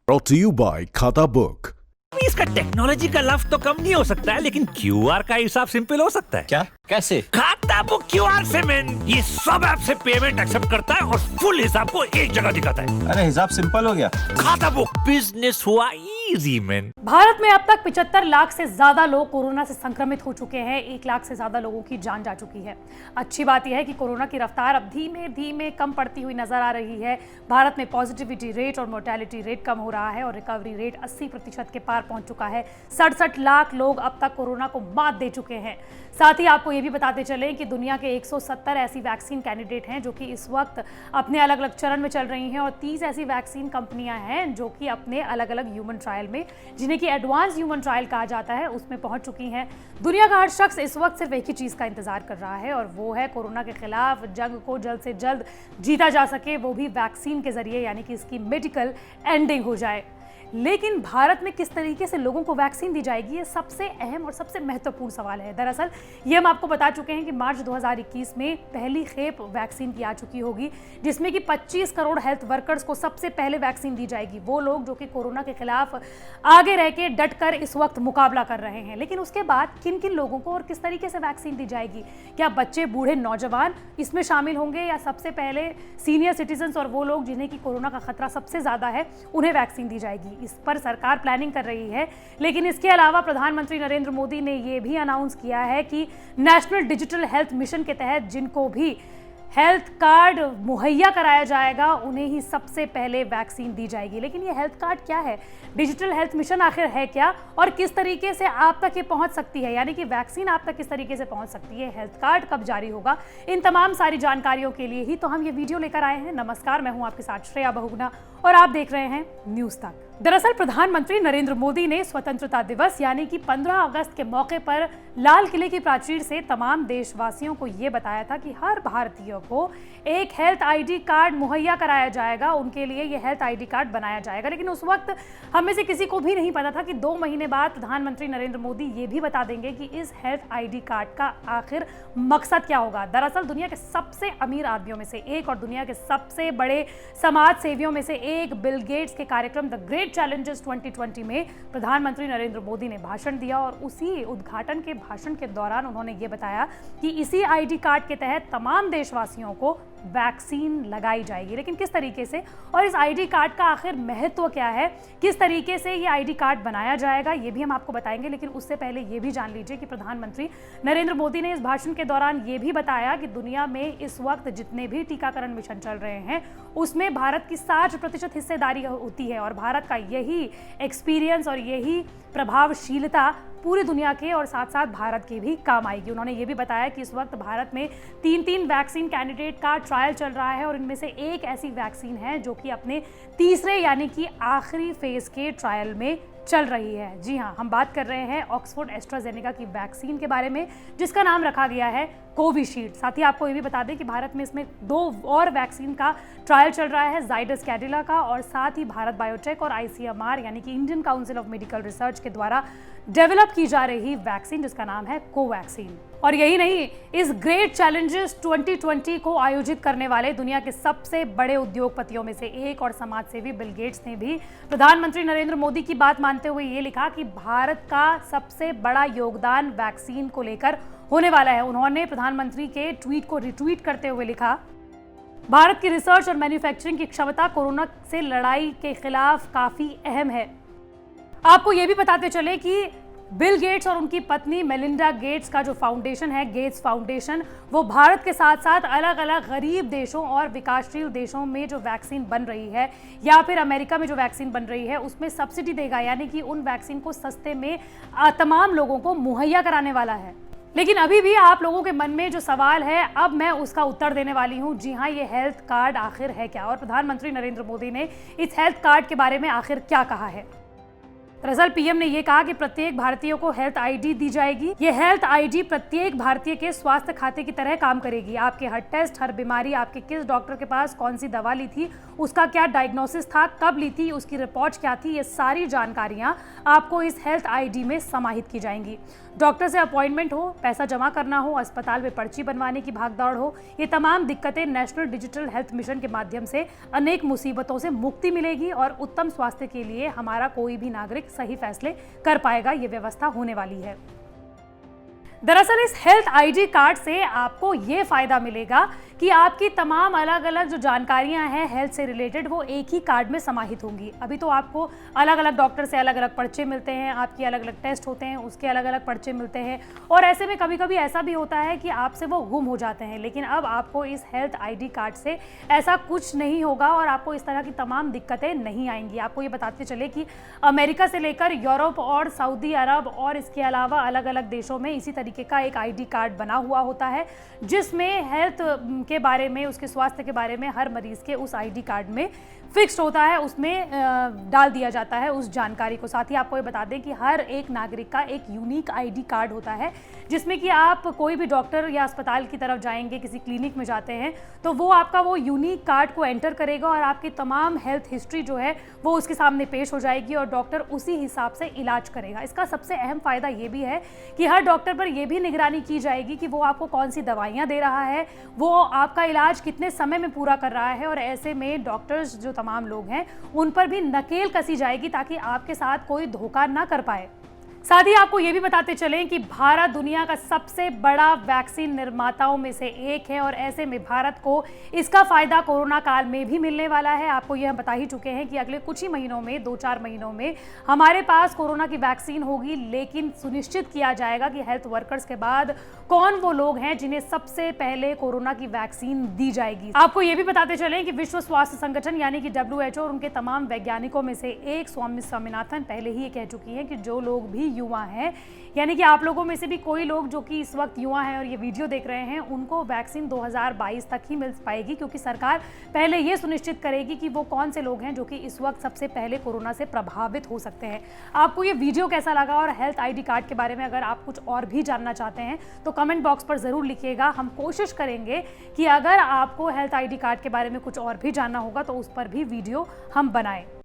Brought to you by खाता book. इसका technology का लफ्ज तो कम नहीं हो सकता है, लेकिन क्यूआर का हिसाब सिंपल हो सकता है। क्या? कैसे? खाता बुक क्यूआर से मैन, ये सब ऐप से पेमेंट एक्सेप्ट करता है और फुल हिसाब को एक जगह दिखाता है। अरे हिसाब सिंपल हो गया। खाता बुक, बिजनेस हुआ इजी मैन। भारत में अब तक 75 लाख से ज्यादा लोग कोरोना से संक्रमित हो चुके हैं। 1 लाख से ज्यादा लोगों की जान जा चुकी है। अच्छी बात यह है कि कोरोना की रफ्तार अब धीमे धीमे कम पड़ती हुई नजर आ रही है। भारत में पॉजिटिविटी रेट और मोर्टेलिटी रेट कम हो रहा है और रिकवरी रेट 80% के पार पहुंच चुका है। 67 लाख लोग अब तक कोरोना को मात दे चुके हैं। साथ ही आपको ये भी बताते चलें कि दुनिया के 170 ऐसी वैक्सीन कैंडिडेट हैं जो कि इस वक्त अपने अलग अलग चरण में चल रही हैं और 30 ऐसी वैक्सीन कंपनियां हैं जो कि अपने अलग अलग ह्यूमन ट्रायल में, जिन्हें कि एडवांस ह्यूमन ट्रायल कहा जाता है, उसमें पहुंच चुकी हैं। दुनिया का हर शख्स इस वक्त सिर्फ एक ही चीज़ का इंतजार कर रहा है और वो है कोरोना के खिलाफ जंग को जल्द से जल्द जीता जा सके, वो भी वैक्सीन के जरिए, यानी कि इसकी मेडिकल एंडिंग हो जाए। लेकिन भारत में किस तरीके से लोगों को वैक्सीन दी जाएगी, ये सबसे अहम और सबसे महत्वपूर्ण सवाल है। दरअसल ये हम आपको बता चुके हैं कि मार्च 2021 में पहली खेप वैक्सीन की आ चुकी होगी, जिसमें कि 25 करोड़ हेल्थ वर्कर्स को सबसे पहले वैक्सीन दी जाएगी। वो लोग जो कि कोरोना के खिलाफ आगे रह के डट कर इस वक्त मुकाबला कर रहे हैं। लेकिन उसके बाद किन किन लोगों को और किस तरीके से वैक्सीन दी जाएगी? क्या बच्चे, बूढ़े, नौजवान इसमें शामिल होंगे या सबसे पहले सीनियर सिटीजन्स और वो लोग जिन्हें कि कोरोना का खतरा सबसे ज़्यादा है, उन्हें वैक्सीन दी जाएगी? इस पर सरकार प्लानिंग कर रही है। लेकिन इसके अलावा प्रधानमंत्री नरेंद्र मोदी ने यह भी अनाउंस किया है कि नेशनल डिजिटल हेल्थ मिशन के तहत जिनको भी हेल्थ कार्ड मुहैया कराया जाएगा, उन्हें ही सबसे पहले वैक्सीन दी जाएगी। लेकिन ये हेल्थ कार्ड क्या है, डिजिटल हेल्थ मिशन आखिर है क्या और किस तरीके से आप तक ये पहुंच सकती है, यानी कि वैक्सीन आप तक किस tरीके से पहुंच सकती है, हेल्थ कार्ड कब जारी होगा, इन तमाम सारी जानकारियों के लिए ही तो हम ये वीडियो लेकर आए हैं। नमस्कार, मैं हूं आपके साथ श्रेया बहुगुणा और आप देख रहे हैं न्यूज तक। दरअसल प्रधानमंत्री नरेंद्र मोदी ने स्वतंत्रता दिवस यानी कि 15 अगस्त के मौके पर लाल किले की प्राचीर से तमाम देशवासियों को ये बताया था कि हर भारतीय को एक हेल्थ आईडी कार्ड मुहैया कराया जाएगा, उनके लिए ये हेल्थ आईडी कार्ड बनाया जाएगा। लेकिन उस वक्त हम में से किसी को भी नहीं पता था कि 2 महीने बाद प्रधानमंत्री नरेंद्र मोदी ये भी बता देंगे कि इस हेल्थ आईडी कार्ड का आखिर मकसद क्या होगा। दरअसल दुनिया के सबसे अमीर आदमियों में से एक और दुनिया के सबसे बड़े समाज सेवियों में से एक बिल गेट्स के कार्यक्रम द ग्रेट चैलेंजेस 2020 में प्रधानमंत्री नरेंद्र मोदी ने भाषण दिया और उसी उद्घाटन के भाषण के दौरान उन्होंने ये बताया कि इसी आईडी कार्ड के तहत तमाम देशवासियों को वैक्सीन लगाई जाएगी। लेकिन किस तरीके से और इस आईडी कार्ड का आखिर महत्व क्या है, किस तरीके से ये आईडी कार्ड बनाया जाएगा, ये भी हम आपको बताएंगे। लेकिन उससे पहले ये भी जान लीजिए कि प्रधानमंत्री नरेंद्र मोदी ने इस भाषण के दौरान ये भी बताया कि दुनिया में इस वक्त जितने भी टीकाकरण मिशन चल रहे हैं उसमें भारत की 60% हिस्सेदारी होती है और भारत का यही एक्सपीरियंस और यही प्रभावशीलता पूरी दुनिया के और साथ साथ भारत के भी काम आएगी। उन्होंने ये भी बताया कि इस वक्त भारत में 3 वैक्सीन कैंडिडेट का ट्रायल चल रहा है और इनमें से एक ऐसी वैक्सीन है जो कि अपने तीसरे यानी कि आखिरी फेज के ट्रायल में चल रही है। जी हाँ, हम बात कर रहे हैं ऑक्सफोर्ड एस्ट्राजेनेका की वैक्सीन के बारे में, जिसका नाम रखा गया है कोविशील्ड। साथ ही आपको ये भी बता दें कि भारत में इसमें 2 और वैक्सीन का ट्रायल चल रहा है, जाइडस कैडिला का और साथ ही भारत बायोटेक और आईसीएमआर यानी कि Indian council of medical research के द्वारा डेवलप की जा रही वैक्सीन, जिसका नाम है कोवैक्सीन। और यही नहीं, इस ग्रेट चैलेंजेस 2020 को आयोजित करने वाले दुनिया के सबसे बड़े उद्योगपतियों में से एक और समाजसेवी बिल गेट्स ने भी प्रधानमंत्री नरेंद्र मोदी की बात मानते हुए ये लिखा कि भारत का सबसे बड़ा योगदान वैक्सीन को लेकर होने वाला है। उन्होंने प्रधानमंत्री के ट्वीट को रिट्वीट करते हुए लिखा, भारत की रिसर्च और मैन्युफैक्चरिंग की क्षमता कोरोना से लड़ाई के खिलाफ काफी अहम है। आपको ये भी बताते चले कि बिल गेट्स और उनकी पत्नी मेलिंडा गेट्स का जो फाउंडेशन है, गेट्स फाउंडेशन, वो भारत के साथ साथ अलग अलग गरीब देशों और विकासशील देशों में जो वैक्सीन बन रही है या फिर अमेरिका में जो वैक्सीन बन रही है उसमें सब्सिडी देगा, यानी कि उन वैक्सीन को सस्ते में तमाम लोगों को मुहैया कराने वाला है। लेकिन अभी भी आप लोगों के मन में जो सवाल है, अब मैं उसका उत्तर देने वाली हूं। जी हां, ये हेल्थ कार्ड आखिर है क्या और प्रधानमंत्री नरेंद्र मोदी ने इस हेल्थ कार्ड के बारे में आखिर क्या कहा है। दरअसल पीएम ने ये कहा कि प्रत्येक भारतीय को हेल्थ आईडी दी जाएगी। ये हेल्थ आईडी प्रत्येक भारतीय के स्वास्थ्य खाते की तरह काम करेगी। आपके हर टेस्ट, हर बीमारी, आपके किस डॉक्टर के पास कौन सी दवा ली थी, उसका क्या डायग्नोसिस था, कब ली थी, उसकी रिपोर्ट क्या थी, ये सारी जानकारियां आपको इस हेल्थ आईडी में समाहित की जाएंगी। डॉक्टर से अपॉइंटमेंट हो, पैसा जमा करना हो, अस्पताल में पर्ची बनवाने की भागदौड़ हो, ये तमाम दिक्कतें नेशनल डिजिटल हेल्थ मिशन के माध्यम से अनेक मुसीबतों से मुक्ति मिलेगी और उत्तम स्वास्थ्य के लिए हमारा कोई भी नागरिक सही फैसले कर पाएगा। ये व्यवस्था होने वाली है। दरअसल इस हेल्थ आईडी कार्ड से आपको ये फायदा मिलेगा कि आपकी तमाम अलग अलग जो जानकारियां हैं हेल्थ से रिलेटेड, वो एक ही कार्ड में समाहित होंगी। अभी तो आपको अलग अलग डॉक्टर से अलग अलग पर्चे मिलते हैं, आपकी अलग अलग टेस्ट होते हैं, उसके अलग अलग पर्चे मिलते हैं और ऐसे में कभी कभी ऐसा भी होता है कि आपसे वो गुम हो जाते हैं। लेकिन अब आपको इस हेल्थ आईडी कार्ड से ऐसा कुछ नहीं होगा और आपको इस तरह की तमाम दिक्कतें नहीं आएंगी। आपको ये बताते चले कि अमेरिका से लेकर यूरोप और सऊदी अरब और इसके अलावा अलग अलग देशों में इसी तरीके का एक आईडी कार्ड बना हुआ होता है, जिसमें हेल्थ के बारे में, उसके स्वास्थ्य के बारे में हर मरीज के उस आईडी कार्ड में फिक्स्ड होता है, उसमें डाल दिया जाता है उस जानकारी को। साथ ही आपको ये बता दें कि हर एक नागरिक का एक यूनिक आईडी कार्ड होता है, जिसमें कि आप कोई भी डॉक्टर या अस्पताल की तरफ जाएंगे, किसी क्लिनिक में जाते हैं, तो वो आपका वो यूनिक कार्ड को एंटर करेगा और आपकी तमाम हेल्थ हिस्ट्री जो है वो उसके सामने पेश हो जाएगी और डॉक्टर उसी हिसाब से इलाज करेगा। इसका सबसे अहम फायदा ये भी है कि हर डॉक्टर पर यह भी निगरानी की जाएगी कि वो आपको कौन सी दवाइयाँ दे रहा है, वो आपका इलाज कितने समय में पूरा कर रहा है और ऐसे में डॉक्टर्स जो तमाम लोग हैं उन पर भी नकेल कसी जाएगी ताकि आपके साथ कोई धोखा ना कर पाए। साथ ही आपको ये भी बताते चलें कि भारत दुनिया का सबसे बड़ा वैक्सीन निर्माताओं में से एक है और ऐसे में भारत को इसका फायदा कोरोना काल में भी मिलने वाला है। आपको ये हम बता ही चुके हैं कि अगले कुछ ही महीनों में, 2-4 महीनों में हमारे पास कोरोना की वैक्सीन होगी, लेकिन सुनिश्चित किया जाएगा कि हेल्थ वर्कर्स के बाद कौन वो लोग हैं जिन्हें सबसे पहले कोरोना की वैक्सीन दी जाएगी। आपको ये भी बताते चलें कि विश्व स्वास्थ्य संगठन यानी कि WHO और उनके तमाम वैज्ञानिकों में से एक स्वामी स्वामीनाथन पहले ही ये कह चुकी हैं कि जो लोग भी युवा हैं, यानी कि आप लोगों में से भी कोई लोग जो कि इस वक्त युवा हैं और ये वीडियो देख रहे हैं, उनको वैक्सीन 2022 तक ही मिल पाएगी, क्योंकि सरकार पहले ये सुनिश्चित करेगी कि वो कौन से लोग हैं जो कि इस वक्त सबसे पहले कोरोना से प्रभावित हो सकते हैं। आपको ये वीडियो कैसा लगा और हेल्थ आईडी कार्ड के बारे में अगर आप कुछ और भी जानना चाहते हैं तो कमेंट बॉक्स पर ज़रूर लिखिएगा। हम कोशिश करेंगे कि अगर आपको हेल्थ आईडी कार्ड के बारे में कुछ और भी जानना होगा तो उस पर भी वीडियो हम बनाएं।